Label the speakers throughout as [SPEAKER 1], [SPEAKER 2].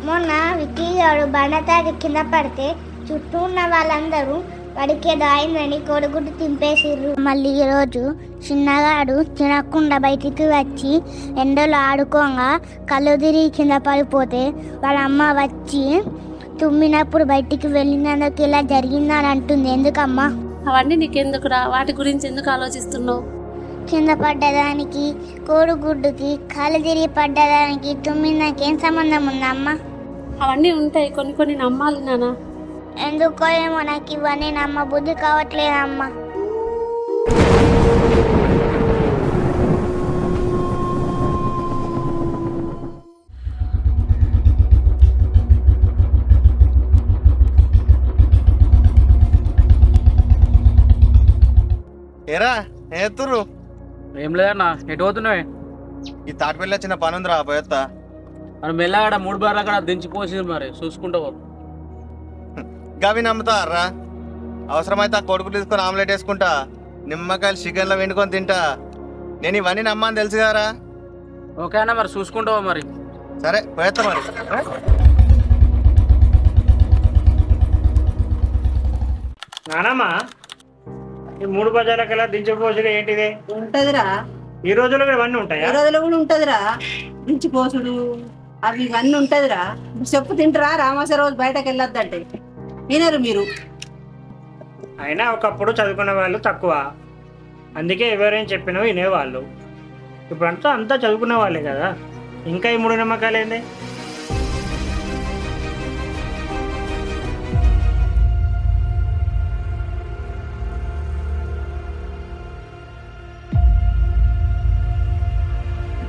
[SPEAKER 1] మొన్న విక్కీగాడు బండతాకి కింద పడితే చుట్టూ ఉన్న వాళ్ళందరూ వాడికి దాయిందని కొడుగుడ్డు తింపేసిర్రు. మళ్ళీ ఈరోజు చిన్నగాడు తినకుండా బయటికి వచ్చి ఎండలో ఆడుకోగా కళ్ళు తిరిగి కింద పడిపోతే వాళ్ళ అమ్మ వచ్చి తుమ్మినప్పుడు బయటికి వెళ్ళినందుకు ఇలా జరిగిందని అంటుంది. ఎందుకమ్మా?
[SPEAKER 2] అవన్నీ నీకెందుకురా? వాటి గురించి ఎందుకు ఆలోచిస్తున్నావు?
[SPEAKER 1] కింద పడ్డదానికి కోడిగుడ్డుకి కళ్ళు తిరిగి పడ్డదానికి తుమ్మినాకి ఏం సంబంధం ఉందమ్మా?
[SPEAKER 2] అవన్నీ ఉంటాయి, కొన్ని కొన్ని నమ్మాలి నాన్న.
[SPEAKER 1] ఎందుకో ఏమో నాకు ఇవన్నీ నమ్మ బుద్ధి కావట్లేదమ్మా.
[SPEAKER 3] ఏరా ఎత్తురు?
[SPEAKER 4] ఏం లేదన్నా, ఎటు పోతున్నావే?
[SPEAKER 3] ఈ తాటిపల్లి వచ్చిన పని ఉందిరా, పోయొత్తా.
[SPEAKER 4] మరి మెల్లగాడ 3 బార్లు అక్కడ దించిపోసి మరి చూసుకుంటావు.
[SPEAKER 3] గవి నమ్ముతారా? అవసరమైతే ఆ కొడుకు తీసుకొని ఆమ్లెట్ వేసుకుంటా, నిమ్మకాయలు చికెన్లో వండుకొని తింటా. నేను ఇవన్నీ నమ్మని తెలుసు కదరా.
[SPEAKER 4] ఓకే అన్న, మరి చూసుకుంటావా? మరి
[SPEAKER 3] సరే పోయొత్తా. మరి
[SPEAKER 5] నానమ్మా, ఈ 3 బజార్లకెళ్ళా దించిపోసుడు ఏంటిది?
[SPEAKER 6] ఉంటదిరా,
[SPEAKER 5] ఈ రోజుల్లో ఇవన్నీ ఉంటాయా?
[SPEAKER 6] ఈ రోజులో కూడా ఉంటదిరా దించిపోసుడు, అవి ఇవన్నీ ఉంటదిరా. చెప్పు తింటరా? రామాస రోజు బయటకు వెళ్ళొద్దంటే వినరు మీరు.
[SPEAKER 5] అయినా ఒకప్పుడు చదువుకునే వాళ్ళు తక్కువ, అందుకే ఎవరేం చెప్పినా వినేవాళ్ళు. ఇప్పుడు అంతా చదువుకునే వాళ్ళే కదా, ఇంకా ఈ 3 నమ్మకాలు ఏంది?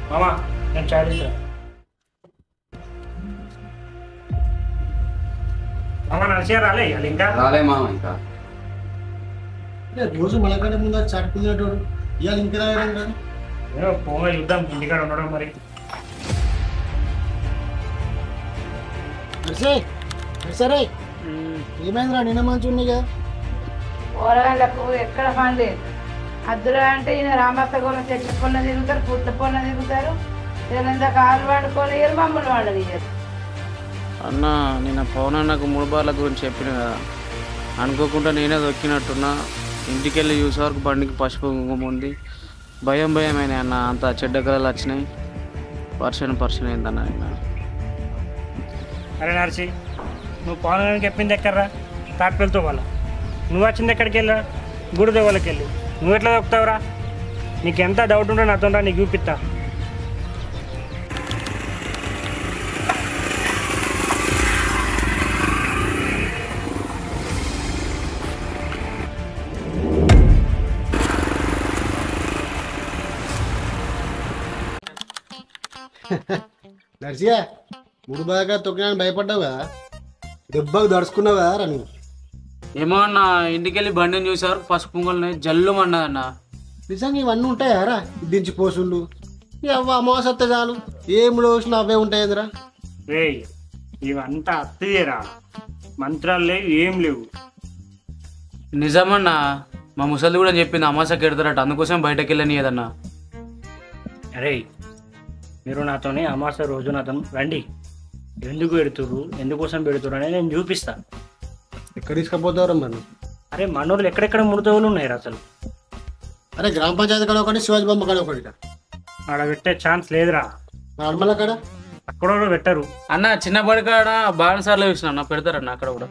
[SPEAKER 5] మామా, నేను చాయ్ తీసుకురా. మామా నడిచే రాలే ఇవాళ ఇంకా?
[SPEAKER 4] రాలే మామ ఇంకా.
[SPEAKER 7] రోజు మనకంటే ముందు చాటుకునేటోడు ఇవాళ ఇంకా రాయడం కాదు.
[SPEAKER 5] పోగా చూద్దాం ఇంటికాడ ఉండడం. మరి
[SPEAKER 7] సరే ఏమైందిరా? నిన్న మంచి ఉన్నాయి కదా.
[SPEAKER 6] కూరగాయలకు ఎక్కడ పండి అద్దులు అంటే ఈయన రామత్త కూడా చెట్ల పొన్న తిరుగుతారు, పుట్ల పొన్న తిరుగుతారు. ఏదంతా కాలు వండుకొని మమ్మల్ని వండది.
[SPEAKER 4] అన్న, నిన్న పవన్ అన్నకు 3 బార్ల గురించి చెప్పిన కదా, అనుకోకుండా నేనే దొక్కినట్టున్నా. ఇంటికి వెళ్ళి చూసే వరకు బండికి పసుపు కుంకుమ ఉంది. భయం అయినాయి అన్న, అంత చెడ్డ కళలు వచ్చినాయి. పర్సన్ అయిందన్న నిన్న.
[SPEAKER 5] అరే నర్సి, నువ్వు పవన్ చెప్పింది ఎక్కడరా? తాటిపల్లితో వాళ్ళ నువ్వు వచ్చింది ఎక్కడికి వెళ్ళా? గుడిదే వాళ్ళకి వెళ్ళి నువ్వు ఎట్లా దొక్కుతావురా? నీకు ఎంత డౌట్ ఉంటే నాతో రా, నీకు చూపిస్తా.
[SPEAKER 7] నర్సిగా 3 బాగా తొక్కినా భయపడ్డావు కదా, దెబ్బకు దడుచుకున్నావు కదా నువ్వు.
[SPEAKER 4] ఏమో అన్న, ఇంటికి వెళ్ళి బండిని చూసే వరకు పసుపు కుంకుమలు జల్లు అన్నదన్న.
[SPEAKER 7] నిజంగా ఇవన్నీ ఉంటాయారా? దించి పోసుళ్ళు అవ్వ అమావాసత్త చాలు ఏం రోజులు అవే ఉంటాయిరా.
[SPEAKER 5] రే, ఇవంతా అత్తయ్యరా, మంత్రాలు లేవు, ఏం లేవు.
[SPEAKER 4] నిజమన్నా, మా ముసలి కూడా చెప్పింది అమాసకి ఎడతారట, అందుకోసం బయటకు వెళ్ళని ఏదన్నా.
[SPEAKER 5] అరే, మీరు నాతోనే అమాస రోజు నాతో రండి. ఎందుకు పెడుతురు, ఎందుకోసం పెడుతురు అని నేను చూపిస్తా.
[SPEAKER 7] ఎక్కడ తీసుకుపోతారా మరి?
[SPEAKER 5] అరే, మనోళ్ళు ఎక్కడెక్కడ ముడతవులు ఉన్నాయిరా అసలు.
[SPEAKER 7] అరే, గ్రామ పంచాయతీ కాడ ఒకటి, శివాజీ బొమ్మ కాడ ఒకటి.
[SPEAKER 5] ఆడ పెట్టే ఛాన్స్ లేదురా.
[SPEAKER 7] నార్మల్ కాడ
[SPEAKER 5] అక్కడ కూడా పెట్టరు
[SPEAKER 4] అన్న. చిన్న బడి కాడ బాణసార్లు చూసిన అన్న, పెడతారన్న అక్కడ కూడా.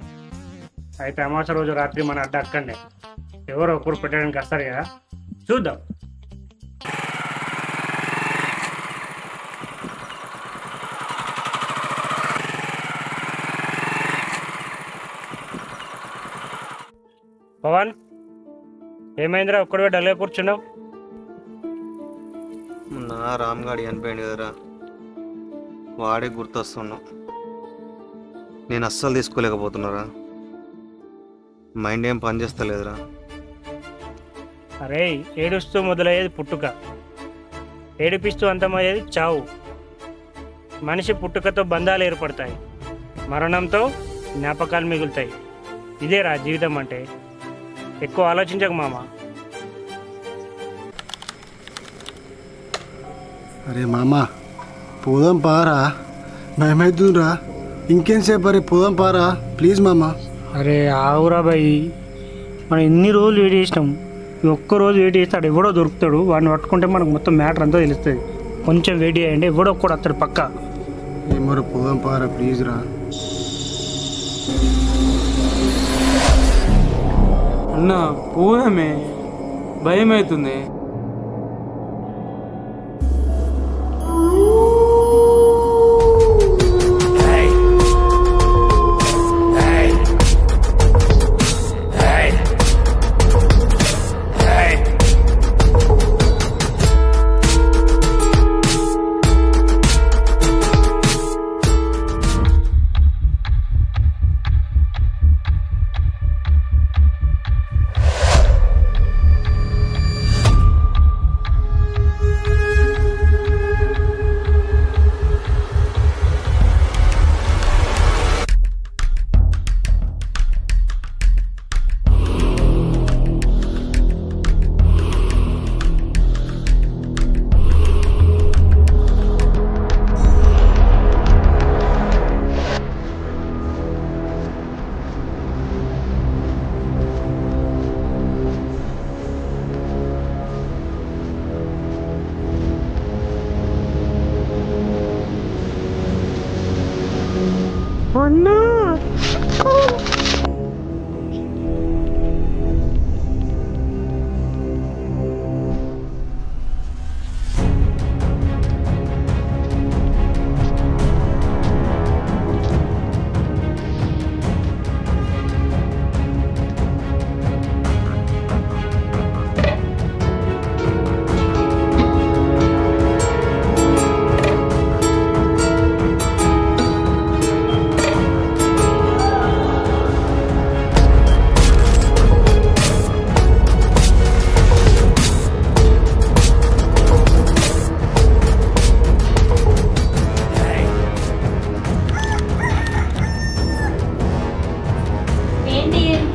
[SPEAKER 5] అయితే అమాస రోజు రాత్రి మన అడ్డ అక్కడనే ఎవరో ఒకరు పెట్టడానికి వస్తారు కదా, చూద్దాం. పవన్, ఏమైందిరా ఒక్కడే డల్గా కూర్చున్నావు?
[SPEAKER 3] నా రామ్గాడి అనిపోయింది కదరా, వాడే గుర్తొస్తున్నావు. నేను అస్సలు తీసుకోలేకపోతున్నారా, మైండ్ ఏం పని చేస్తలేదురా.
[SPEAKER 5] అరే, ఏడుస్తూ మొదలయ్యేది పుట్టుక, ఏడిపిస్తూ అంతమయ్యేది చావు. మనిషి పుట్టుకతో బంధాలు ఏర్పడతాయి, మరణంతో జ్ఞాపకాలు మిగులుతాయి. ఇదేరా జీవితం అంటే. ఎక్కువ ఆలోచించకు మామ.
[SPEAKER 7] అరే మామ, పోదాం పారా, భయమవుతుందిరా. ఇంకేంసేపు మరి పోదాం పారా ప్లీజ్ మామ.
[SPEAKER 5] అరే ఆవురా బాయ్, మనం ఎన్ని రోజులు వెయిట్ చేసినాం. ఈ ఒక్కరోజు వెయిట్ చేస్తే అక్కడ ఎవడో దొరుకుతాడు, వాడిని పట్టుకుంటే మనకు మొత్తం మ్యాటర్ అంతా తెలుస్తుంది. కొంచెం వెయిట్ చేయండి, ఎవడో ఒక్కడు వస్తాడు పక్కా.
[SPEAKER 7] ఏమో పోదాం పారా ప్లీజ్ రా.
[SPEAKER 4] అన్న పోదామే, భయం అవుతుంది.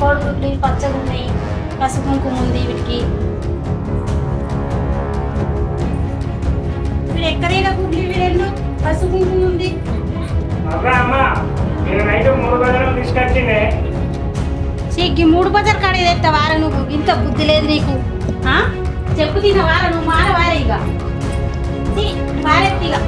[SPEAKER 2] కోడిగుడ్లు పచ్చగా ఉన్నాయి, పసుపు కుంకుమ ఉంది వీటికి. వీడు ఎక్కడైనా గుడ్లు వీడెళ్ళు పసుపు కుంకుమ ఉంది. ఈ 3 బజార్ కాడ తెస్తా వార, నువ్వు ఇంత బుద్ధి లేదు నీకు. చెప్పు తిన వార, నువ్వు మార వారే ఇక వారెత్తిగా.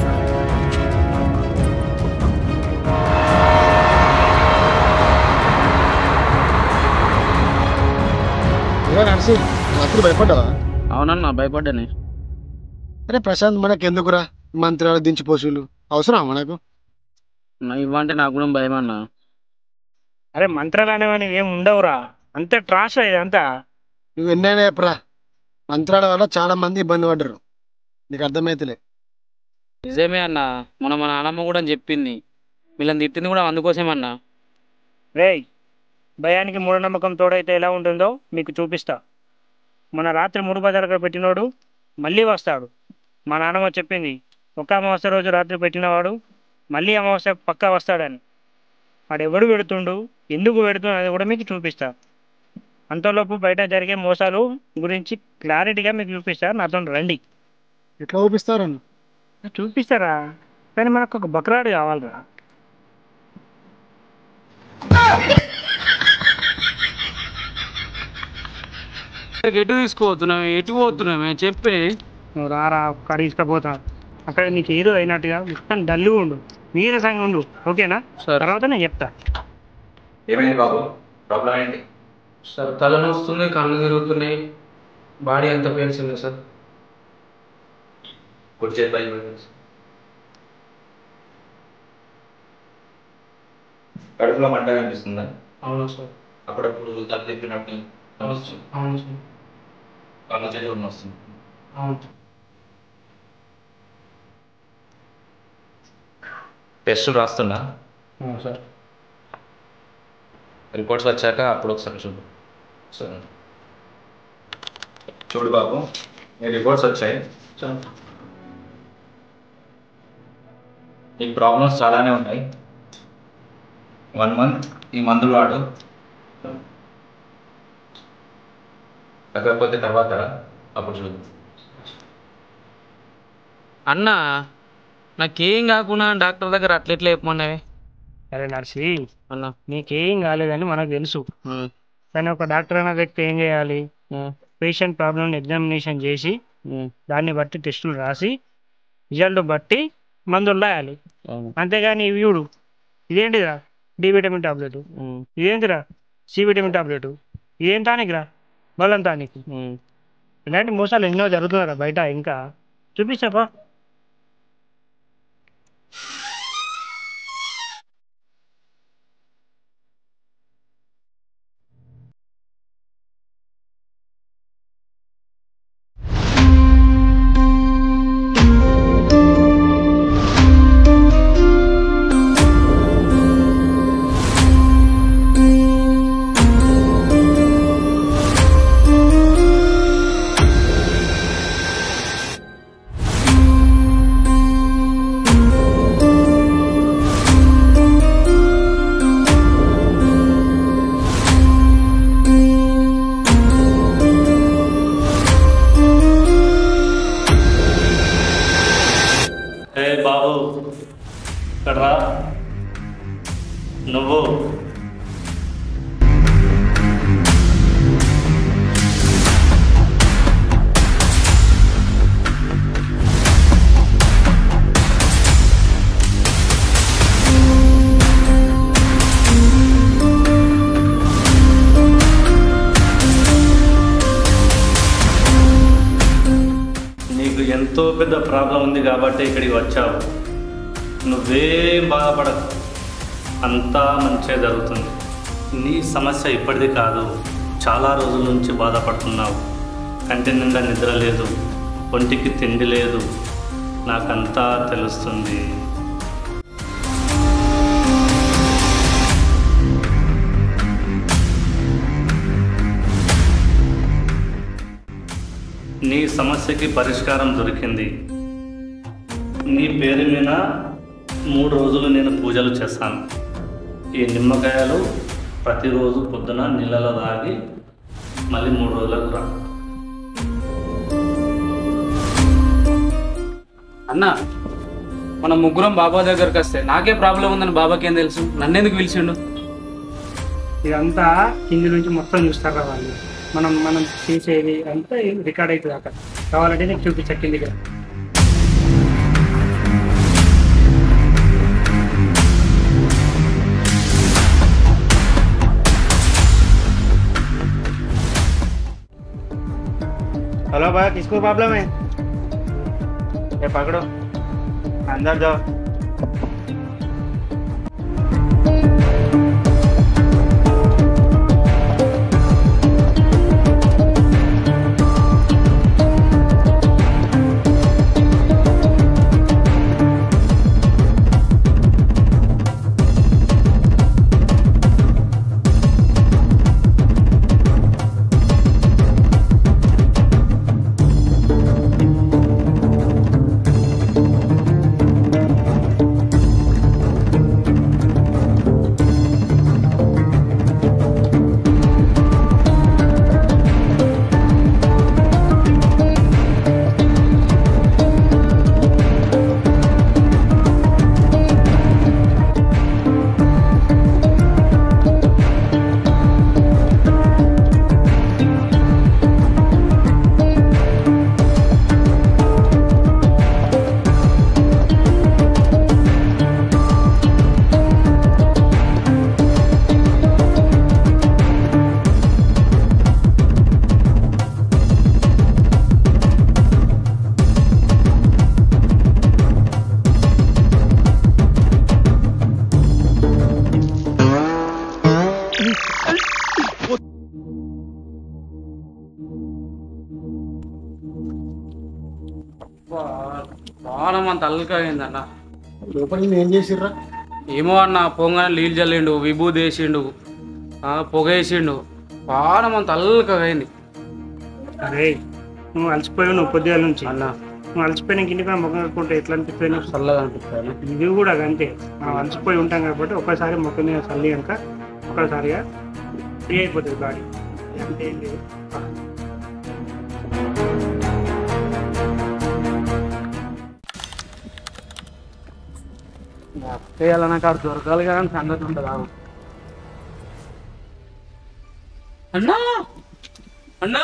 [SPEAKER 7] నర్సి అప్పుడు భయపడ్డావా?
[SPEAKER 4] అవునన్నా భయపడ్డాని.
[SPEAKER 7] అరే ప్రశాంత్, మనకు ఎందుకురా మంత్రాలు దించి పోసులు, అవసరం మనకు?
[SPEAKER 4] ఇవ్వంటే నాకు కూడా భయం అన్నా.
[SPEAKER 5] అరే మంత్రాలు అనేవని ఏం ఉండవురా, అంతే ట్రాష్ ఇదంతా.
[SPEAKER 7] నువ్వు ఎన్నైనా చెప్పరా, మంత్రాల వల్ల చాలా మంది ఇబ్బంది పడ్డరు, నీకు అర్థమైతలే.
[SPEAKER 4] నిజమే అన్న, మన నాన్నమ్మ కూడా చెప్పింది, వీళ్ళని తిట్టింది కూడా అందుకోసమన్నా.
[SPEAKER 5] రేయ్, భయానికి మూఢనమ్మకం తోడైతే ఎలా ఉంటుందో మీకు చూపిస్తా. మన రాత్రి 3 బజార్ పెట్టినోడు మళ్ళీ వస్తాడు. మా నాన్నమ్మ చెప్పింది, ఒక అమావాస్య రోజు రాత్రి పెట్టినవాడు మళ్ళీ అమావాస్య పక్కా వస్తాడని. వాడు ఎవడు పెడుతుండు, ఎందుకు పెడుతుండు అది కూడా మీకు చూపిస్తా. అంతలోపు బయట జరిగే మోసాలు గురించి క్లారిటీగా మీకు చూపిస్తా, నాతో రండి.
[SPEAKER 7] ఎట్లా చూపిస్తారు?
[SPEAKER 5] చూపిస్తారా, కానీ మనకు ఒక బక్రాడు కావాలరా.
[SPEAKER 4] ఎటు తీసుకుపోతున్నామే, ఎటు పోతున్నామే చెప్పే.
[SPEAKER 5] నువ్వు రారా, ఒక్కడి తీసుకుపోతా. అక్కడ నీకు ఏదో అయినట్టుగా మొత్తం డల్లుగా ఉండు, నీరసంగా ఉండు, ఓకేనా? తర్వాత నేను చెప్తా.
[SPEAKER 3] ఏమైంది బాబు, ప్రాబ్లం ఏంటి?
[SPEAKER 4] సార్ తల నొస్తుంది, కళ్ళు తిరుగుతున్నాయి, బాడీ అంతా పెయిన్స్ ఉంది సార్.
[SPEAKER 3] కుడి చేతి పై కడుపులో మంట కనిపిస్తుందా?
[SPEAKER 4] అవును సార్.
[SPEAKER 3] అప్పుడప్పుడు తల తిప్పినట్టు
[SPEAKER 4] అవును సార్.
[SPEAKER 3] కళ్ళ చేతి వస్తుంది.
[SPEAKER 4] అవును.
[SPEAKER 3] టెస్టులు రాస్తున్నా
[SPEAKER 4] సార్.
[SPEAKER 3] రిపోర్ట్స్ వచ్చాక అప్పుడు ఒకసారి చూడు. సరే చూడు బాబు, మీ రిపోర్ట్స్ వచ్చాయి. ఈ ప్రాబ్లమ్స్ చాలానే ఉన్నాయి. 1 మంత్ ఈ మందులు వాడు, తగ్గకపోతే తర్వాత అప్పుడు చూడు.
[SPEAKER 4] అన్న నాకేం కాకుండా డాక్టర్ దగ్గర అట్లెట్లా చెప్పమన్నావే?
[SPEAKER 5] అరే నర్సి,
[SPEAKER 4] అన్న
[SPEAKER 5] నీకేం కాలేదని మనకు తెలుసు, కానీ ఒక డాక్టర్ అనే వ్యక్తి ఏం చేయాలి? పేషెంట్ ప్రాబ్లమ్ని ఎగ్జామినేషన్ చేసి దాన్ని బట్టి టెస్టులు రాసి రిజల్ట్ బట్టి మందులు రాయాలి. అంతేగాని ఇవి చూడు, ఇదేంటిదిరా డి విటమిన్ టాబ్లెట్, ఇదేంటిరా సి విటమిన్ టాబ్లెట్, ఇదేం టానిక్ రా బలం టానిక్. ఇలాంటి మోసాలు ఎన్నో జరుగుతున్నారా బయట. ఇంకా చూపించాపా.
[SPEAKER 8] బాబు కడరా నువ్వు. నీకు ఎంతో పెద్ద ప్రాబ్లం ఉంది కాబట్టి ఇక్కడికి వచ్చావు. నువ్వేం బాధపడకు, అంతా మంచిగా జరుగుతుంది. నీ సమస్య ఇప్పటిది కాదు, చాలా రోజుల నుంచి బాధపడుతున్నావు. కంటి నిండా నిద్ర లేదు, ఒంటికి తిండి లేదు, నాకంతా తెలుస్తుంది. నీ సమస్యకి పరిష్కారం దొరికింది. నీ పేరు మీద 3 రోజులు నేను పూజలు చేస్తాను. ఈ నిమ్మకాయలు ప్రతిరోజు పొద్దున నీళ్ళలో తాగి మళ్ళీ 3 రోజులకు రా.
[SPEAKER 4] అన్న, మనం ముగ్గురం బాబా దగ్గరికి వస్తే నాకే ప్రాబ్లం ఉందని బాబాకి ఏం తెలుసు? నన్నెందుకు పిలిచిండు?
[SPEAKER 5] ఇదంతా కింది నుంచి మొత్తం చూస్తారా వాళ్ళు. మనం చేసేది అంతా రికార్డ్ అవుతుంది అక్కడ. కావాలంటే నీకు చూపించా కిందికి. हेलो भैया, किसको प्रॉब्लम है? ये पकड़ो, अंदर जाओ.
[SPEAKER 4] బాణం అంత అల్లుకైందన్న.
[SPEAKER 7] లోపల ఏం చేసిర్రా?
[SPEAKER 4] ఏమో అన్న, పొంగని నీళ్ళు చల్లిండు, విభూది వేసిండు, పొగ వేసిండు, బాణం అంత అల్లుకైంది.
[SPEAKER 5] అరే నువ్వు అలసిపోయావు, నువ్వు పొద్దుగాల నుంచి
[SPEAKER 4] అన్న
[SPEAKER 5] నువ్వు అలసిపోయినాక ఇంటికి మొక్క కట్టుకుంటే ఎట్లా అనిపిస్తుంది నీకు?
[SPEAKER 4] చల్లగా అనిపిస్తాను.
[SPEAKER 5] ఇది కూడా అంతే, మనం అలసిపోయి ఉంటాం కాబట్టి ఒక్కసారి మొక్క మీద చల్లి కనుక ఒక్కసారిగా ఫ్రీ అయిపోతుంది బాడీ. అంతే ఏం లేదు.
[SPEAKER 4] Yeah. చేయాల నాకు అక్కడ దొరకాలి కానీ సంగతి ఉంటుంది. అన్నా అన్నా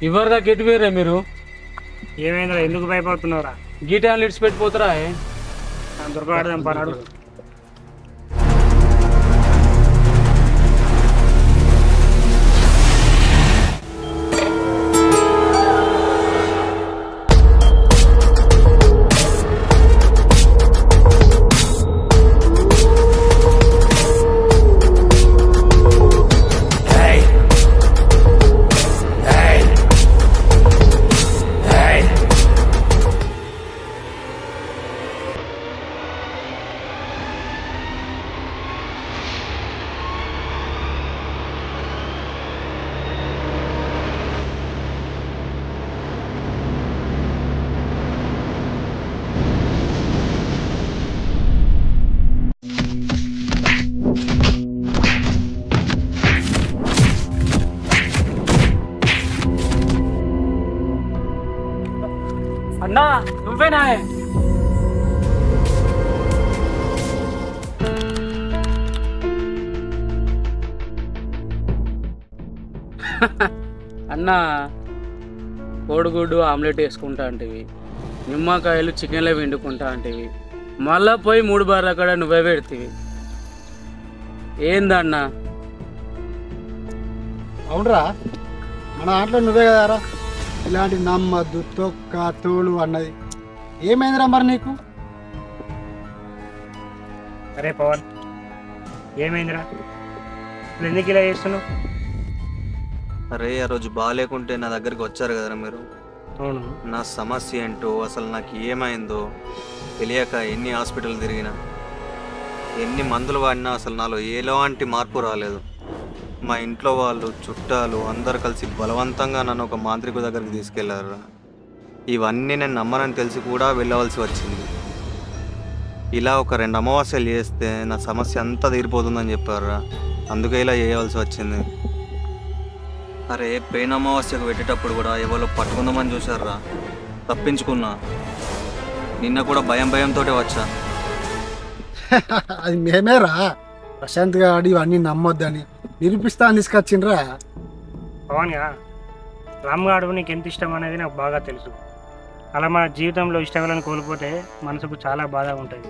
[SPEAKER 4] ఇవరిదా గెట్ వేరే మీరు
[SPEAKER 5] ఏమైందిరా, ఎందుకు భయపడుతున్నావురా?
[SPEAKER 4] గీట లిడ్స్ పెట్టిపోతారా?
[SPEAKER 5] దొరకబడదాం పన్నాడు.
[SPEAKER 4] అన్నా నువ్వేనా? అన్నా కోడిగుడ్డు ఆమ్లెట్ వేసుకుంటా అంటివి, నిమ్మకాయలు చికెన్లో వండుకుంటా అంటివి, మళ్ళా పోయి 3 బార్ల కాడ నువ్వే పెడతీవి. ఏందన్నా?
[SPEAKER 7] అవునరా, మన దాంట్లో నువ్వే కదారా ఇలాంటి నమ్మద్దు తొక్క తోలు అన్నది. ఏమైందిరా మరి నీకు?
[SPEAKER 5] అరే పవన్, ఏమైందిరా? ఇప్పుడు ఎందుకు ఇలా చేస్తున్నావు?
[SPEAKER 3] అరే ఆ రోజు బాగాలేకుంటే నా దగ్గరికి వచ్చారు కదరా మీరు.
[SPEAKER 5] అవును.
[SPEAKER 3] నా సమస్య ఏంటో అసలు నాకు ఏమైందో తెలియక ఎన్ని హాస్పిటల్ తిరిగినా, ఎన్ని మందులు వాడినా అసలు నాలో ఎలాంటి మార్పు రాలేదు. మా ఇంట్లో వాళ్ళు, చుట్టాలు అందరు కలిసి బలవంతంగా నన్ను ఒక మాంత్రికు దగ్గరికి తీసుకెళ్లారు. ఇవన్నీ నేను నమ్మనని తెలిసి కూడా వెళ్ళవలసి వచ్చింది. ఇలా ఒక 2 అమావాస్యలు చేస్తే నా సమస్య అంతా తీరిపోతుందని చెప్పారు. అందుకే ఇలా చేయవలసి వచ్చింది. అరే పెయిన్ అమావాస్యకు పెట్టేటప్పుడు కూడా ఎవరో పట్టుకుందామని చూసారా, తప్పించుకున్నా. నిన్న కూడా భయంతో వచ్చా.
[SPEAKER 7] అది మేమేరా ప్రశాంత్ గారు ఇవన్నీ నమ్మొద్దని నిరూపిస్తా అని తీసుకొచ్చిండ్రా.
[SPEAKER 5] పవన్గా రామ్గాడు నీకు ఎంత ఇష్టం అనేది నాకు బాగా తెలుసు. అలా మన జీవితంలో ఇష్టలను కోల్పోతే మనసుకు చాలా బాధ ఉంటుంది.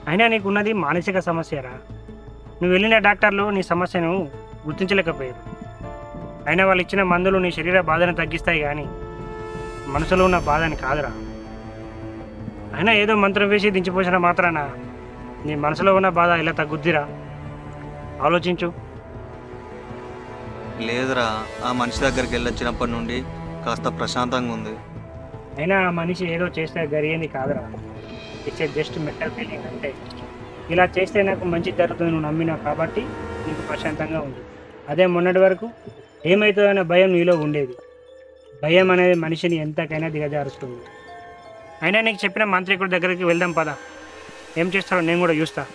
[SPEAKER 5] అయినా నీకున్నది మానసిక సమస్యరా. నువ్వు వెళ్ళిన డాక్టర్లు నీ సమస్యను గుర్తించలేకపోయారు. అయినా వాళ్ళు ఇచ్చిన మందులు నీ శరీర బాధను తగ్గిస్తాయి కానీ మనసులో ఉన్న బాధని కాదురా. అయినా ఏదో మంత్రం వేసి దించిపోసిన మాత్రాన నీ మనసులో ఉన్న బాధ ఇలా తగ్గుద్దిరా? ఆలోచించు.
[SPEAKER 3] లేదురా, ఆ మనిషి దగ్గరికి వెళ్ళొచ్చినప్పటి నుండి కాస్త ప్రశాంతంగా ఉంది.
[SPEAKER 5] అయినా ఆ మనిషి ఏదో చేస్తే జరిగేది కాదురా. It's a just mental feeling. అంటే ఇలా చేస్తే నాకు మంచి జరుగుతుంది నువ్వు నమ్మినావు కాబట్టి నీకు ప్రశాంతంగా ఉంది. అదే మొన్నటి వరకు ఏమవుతుందనే భయం నీలో ఉండేది. భయం అనేది మనిషిని ఎంతకైనా దిగజారుస్తుంది. అయినా నీకు చెప్పిన మాంత్రికుడి దగ్గరికి వెళ్దాం పదా. ఏం చేస్తారో నేను కూడా చూస్తా.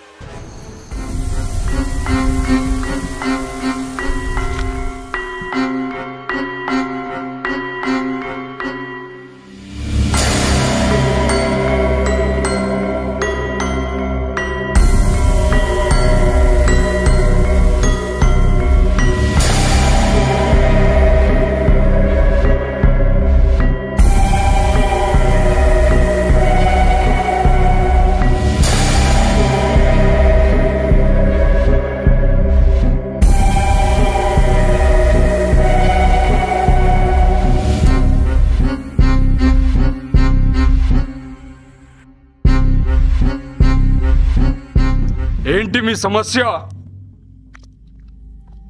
[SPEAKER 9] ఏంటి మీ సమస్య?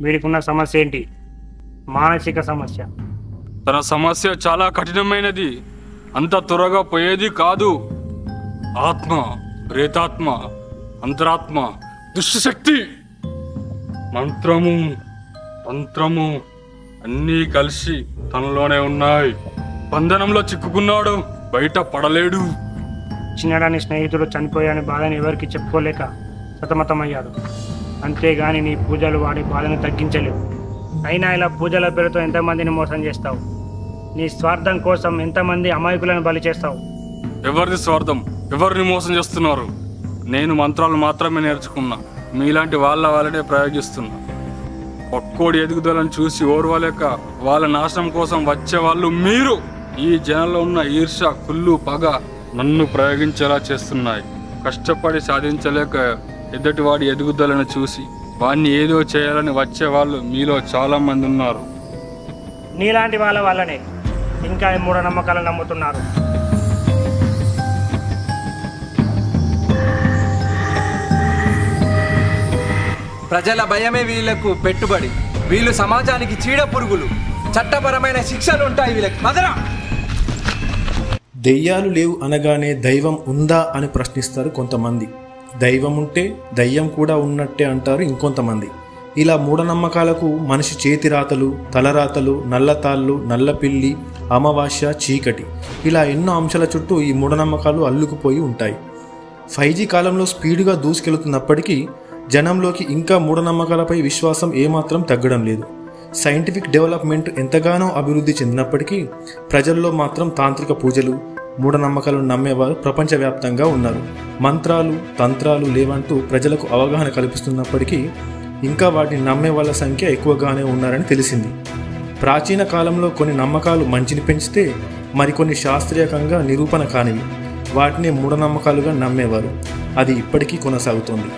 [SPEAKER 5] వీడికున్న సమస్య ఏంటి? మానసిక సమస్య.
[SPEAKER 9] తన సమస్య చాలా కఠినమైనది, అంత త్వరగా పోయేది కాదు. ఆత్మ, ప్రేతాత్మ, అంతరాత్మ, దుష్టశక్తి, మంత్రము, తంత్రము అన్నీ కలిసి తనలోనే ఉన్నాయి. బంధనంలో చిక్కుకున్నాడు, బయట పడలేడు.
[SPEAKER 5] చిన్నడాని స్నేహితుడు చనిపోయాని బాధని ఎవరికి చెప్పుకోలేక సతమతమయ్యాడు. అంతేగాని నీ పూజలు వాడి బాధను తగ్గించలేవు. అయినా ఇలా పూజల పేరుతో ఎంతమందిని మోసం చేస్తావు? నీ స్వార్థం కోసం ఎంతమంది అమాయకులను బలి చేస్తావు?
[SPEAKER 9] ఎవరిది స్వార్థం? ఎవరిని మోసం చేస్తున్నారు? నేను మంత్రాలు మాత్రమే నేర్చుకున్నా, మీలాంటి వాళ్ళనే ప్రయోగిస్తున్నా. ఒక్కోడి ఎదుగుదలను చూసి ఓర్వలేక వాళ్ళ నాశనం కోసం వచ్చేవాళ్ళు మీరు. ఈ జనంలో ఉన్న ఈర్ష, కుళ్ళు, పగ నన్ను ప్రయోగించేలా చేస్తున్నాయి. కష్టపడి సాధించలేక ఎదుటివాడి ఎదుగుదలను చూసి వాడిని ఏదో చేయాలని వచ్చేవాళ్ళు మీలో చాలా మంది ఉన్నారు.
[SPEAKER 5] నీలాంటి వాళ్ళ వల్లనే ఇంకా ఈ మూఢనమ్మకాలను నమ్ముతున్నారు.
[SPEAKER 10] ప్రజల భయమే వీళ్లకు పెట్టుబడి. వీళ్ళు సమాజానికి చీడ పురుగులు. చట్టపరమైన శిక్షలు ఉంటాయి వీళ్ళకి. మదరా
[SPEAKER 11] దెయ్యాలు లేవు అనగానే దైవం ఉందా అని ప్రశ్నిస్తారు కొంతమంది. దైవం ఉంటే దయ్యం కూడా ఉన్నట్టే అంటారు ఇంకొంతమంది. ఇలా మూఢనమ్మకాలకు మనిషి చేతిరాతలు, తలరాతలు, నల్లతాళ్ళు, నల్లపిల్లి, అమావాస్య, చీకటి ఇలా ఎన్నో అంశాల చుట్టూ ఈ మూఢనమ్మకాలు అల్లుకుపోయి ఉంటాయి. 5G కాలంలో స్పీడుగా దూసుకెళ్తున్నప్పటికీ జనంలోకి ఇంకా మూఢనమ్మకాలపై విశ్వాసం ఏమాత్రం తగ్గడం లేదు. సైంటిఫిక్ డెవలప్మెంట్ ఎంతగానో అభివృద్ధి చెందినప్పటికీ ప్రజల్లో మాత్రం తాంత్రిక పూజలు, మూఢనమ్మకాలను నమ్మేవారు ప్రపంచవ్యాప్తంగా ఉన్నారు. మంత్రాలు, తంత్రాలు లేవంటూ ప్రజలకు అవగాహన కల్పిస్తున్నప్పటికీ ఇంకా వాటిని నమ్మే వాళ్ళ సంఖ్య ఎక్కువగానే ఉన్నారని తెలిసింది. ప్రాచీన కాలంలో కొన్ని నమ్మకాలు మంచిని పెంచితే మరికొన్ని శాస్త్రీయంగా నిరూపణ కానివి. వాటిని మూఢనమ్మకాలుగా నమ్మేవారు. అది ఇప్పటికీ కొనసాగుతోంది.